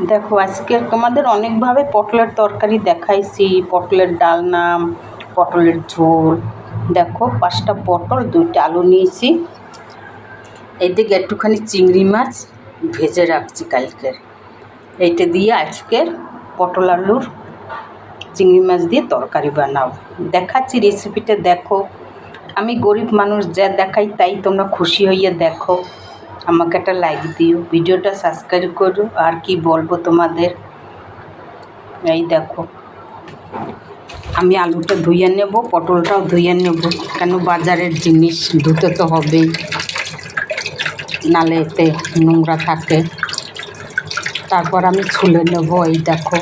দেখো আজকে তোমাদের অনেকভাবে পটলের তরকারি দেখাইছি, পটলের ডালনা, পটলের ঝোল। দেখো 5টা পটল, 2টা আলু নিয়েছি। এইদিকে একটুখানি চিংড়ি মাছ ভেজে রাখছি কালকের। এইটা দিয়ে আজকের পটল আলুর চিংড়ি মাছ দিয়ে তরকারি বানাবো। দেখাচ্ছি রেসিপিটা দেখো। আমি গরিব মানুষ, যা দেখাই তাই তোমরা খুশি হইয়া দেখো। আমাকে একটা লাইক দিও, ভিডিওটা সাবস্ক্রাইব করো। আর কি বলবো তোমাদের, এই দেখো আমি আলুটা ধুইয়ে নেব, পটলটাও ধুইয়ে নেব, কেন বাজারের জিনিস ধুতে তো হবেই, নালে এতে নোংরা থাকে। তারপর আমি ছুলে নেব। এই দেখো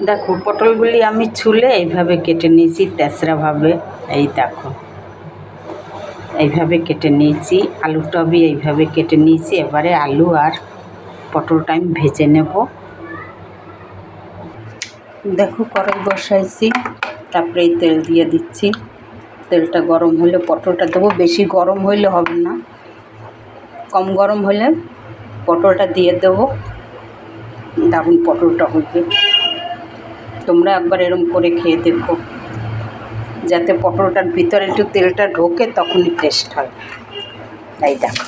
দেখো পটলগুলি আমি ছুলে এইভাবে কেটে নিয়েছি তেসরাভাবে। এই দেখো এইভাবে কেটে নিয়েছি, আলুটা আমি এইভাবে কেটে নিয়েছি। এবারে আলু আর পটলটা আমি ভেজে নেব। দেখো কড়াই বসাইছি, তারপরে এই তেল দিয়ে দিচ্ছি। তেলটা গরম হলে পটলটা দেবো। বেশি গরম হইলে হবে না, কম গরম হলে পটলটা দিয়ে দেবো। দারুণ পটলটা হইবে। তোমরা একবার এরম করে খেয়ে দেখো, যাতে পটলটার ভিতরে একটু তেলটা ঢোকে, তখনই টেস্ট হয়। এই দেখো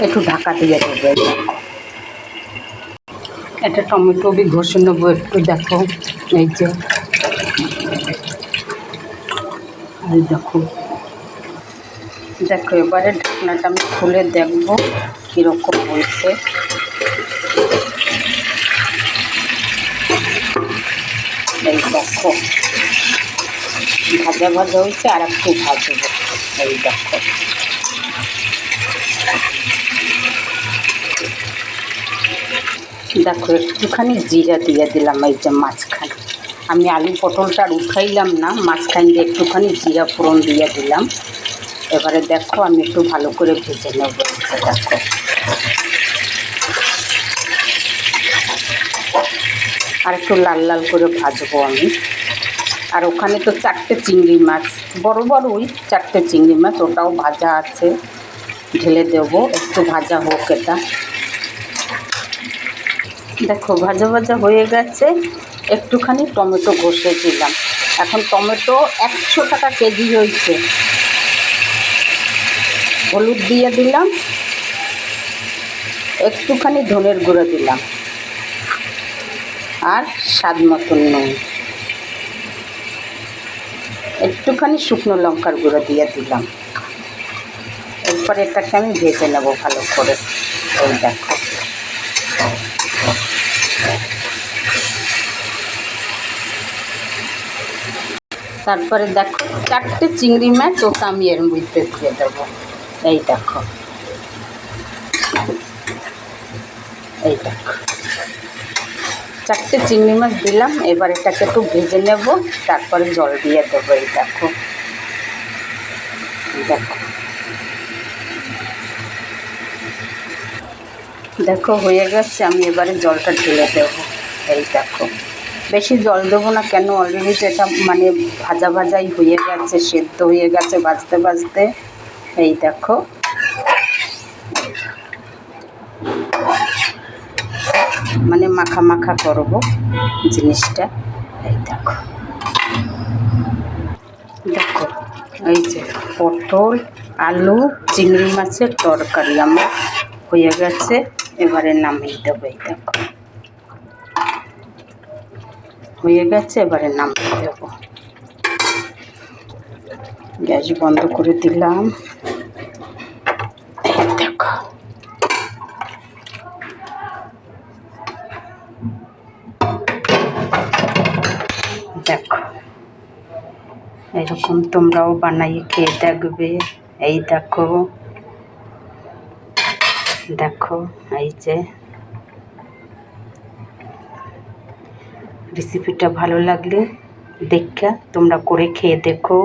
একটু ঢাকা দিয়ে দেবো। একটা টমেটো বি ঘষে নেবো একটু। দেখো এই যে, এই দেখো দেখো এবারে ঢাকনাটা আমি খুলে দেখবো কীরকম হয়েছে। এই দেখো ভাজা ভাজা হয়েছে, আর একটু ভাজবো। এই দেখো দেখো একটুখানি জিরা দিয়ে দিলাম এই যে মাঝখানে। আমি আলু পটলটা আর উঠাইলাম না, মাঝখান দিয়ে একটুখানি জিরা ফোড়ন দিয়ে দিলাম। এবারে দেখো আমি একটু ভালো করে ভেজে নেব। দেখো আর একটু লাল লাল করে ভাজবো আমি। আর ওখানে তো 4টে চিংড়ি মাছ, বড় বড়ই 4টে চিংড়ি মাছ, ওটাও ভাজা আছে, ঢেলে দেবো। একটু ভাজা হোক এটা। দেখো ভাজা ভাজা হয়ে গেছে। একটুখানি টমেটো ঘষে দিলাম। এখন টমেটো 100 টাকা কেজি হয়েছে। হলুদ দিয়ে দিলাম, একটুখানি ধনের গুঁড়ো দিলাম, আর স্বাদ মতন নুন, একটুখানি শুকনো লঙ্কার গুঁড়ো দিয়ে দিলাম। এরপর এটাকে আমি ভেজে নেব ভালো করে। এই দেখো তারপরে দেখো 4টে চিংড়ি মাছ, ওটা আমি এর মধ্যে দিয়ে দেবো। এই দেখো এই দেখো 4টে চিংড়ি মাছ দিলাম। এবার এটাকে একটু ভেজে নেব, তারপরে জল দিয়ে দেবো। এই দেখো দেখো দেখো হয়ে গেছে। আমি এবারে জলটা ঢেলে দেবো। এই দেখো বেশি জল দেবো না, কেন অলরেডি এটা মানে ভাজা ভাজাই হয়ে গেছে, সেদ্ধ হয়ে গেছে ভাজতে ভাজতে। এই দেখো মানে মাখা মাখা করবো জিনিসটা। এই দেখো দেখো এই যে পটল আলু চিংড়ি মাছের তরকারি আমার হয়ে গেছে। এবারে নামিয়ে দেবো। এই দেখো হয়ে গেছে, এবারে নামিয়ে দেবো। গ্যাস বন্ধ করে দিলাম। দেখো দেখো এরকম তোমরাও বানাই খেয়ে দেখবে। এই দেখো দেখো এই যে রেসিপিটা ভালো লাগলে দেখা তোমরা করে খেয়ে দেখো।